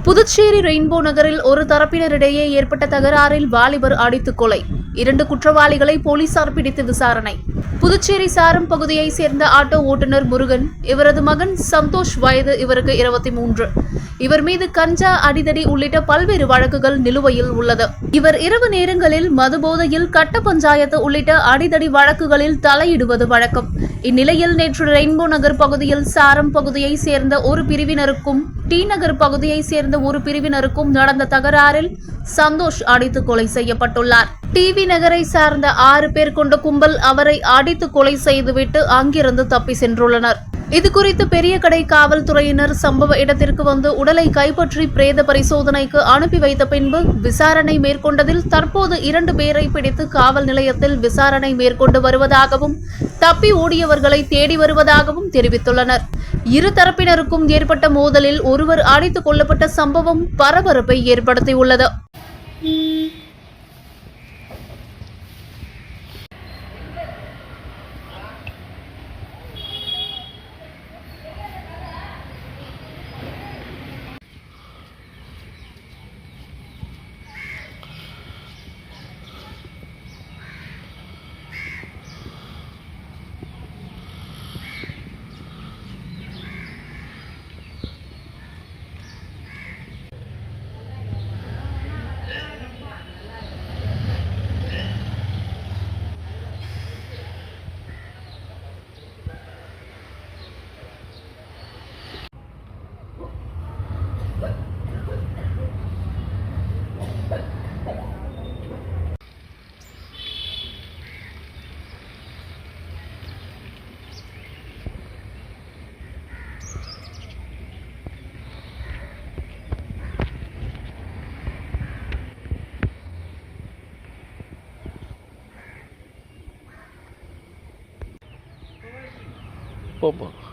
Puducherry rainbow நகரில் ஒரு தரப்பினரிடையே ஏற்பட்ட தகராறில் வாலிபர் அடித்துக் கொலை. 2 குற்றவாளிகளை போலீசார் பிடித்து விசாரணை. புதுச்சேரி சாரம் பகுதியைச் சேர்ந்த ஆட்டோ ஓட்டுநர் முருகன், இவரது மகன் சந்தோஷ் வயது இவருக்கு 23. இவர் மீது கஞ்சா, அடிதடி உள்ளிட்ட பல்வேறு வழக்குகள் நிலுவையில் உள்ளது. இவர் இரவு நேரங்களில் மதுபோதையில் கட்ட பஞ்சாயத்து உள்ளிட்ட அடிதடி வழக்குகளில் தலையிடுவது வழக்கம். இந்நிலையில் நேற்று ரெயின்போ நகர் பகுதியில் சாரம் பகுதியைச் சேர்ந்த ஒரு பிரிவினருக்கும் டி நகர் பகுதியைச் சேர்ந்த ஒரு பிரிவினருக்கும் நடந்த தகராறில் சந்தோஷ் அடித்து கொலை செய்யப்பட்டுள்ளார். டிவி நகரை சார்ந்த 6 பேர் கொண்ட கும்பல் அவரை அடித்து கொலை செய்துவிட்டு அங்கிருந்து தப்பி சென்றுள்ளனர். இதுகுறித்து பெரியகடை காவல்துறையினர் சம்பவ இடத்திற்கு வந்து உடலை கைப்பற்றி பிரேத பரிசோதனைக்கு அனுப்பி வைத்த பின்பு விசாரணை மேற்கொண்டதில் தற்போது 2 பேரை பிடித்து காவல் நிலையத்தில் விசாரணை மேற்கொண்டு வருவதாகவும் தப்பி ஓடியவர்களை தேடி வருவதாகவும் தெரிவித்துள்ளனர். இரு தரப்பினருக்கும் ஏற்பட்ட மோதலில் ஒருவர் அடித்துக் கொல்லப்பட்ட சம்பவம் பரபரப்பை ஏற்படுத்தியுள்ளது. போப்போம்.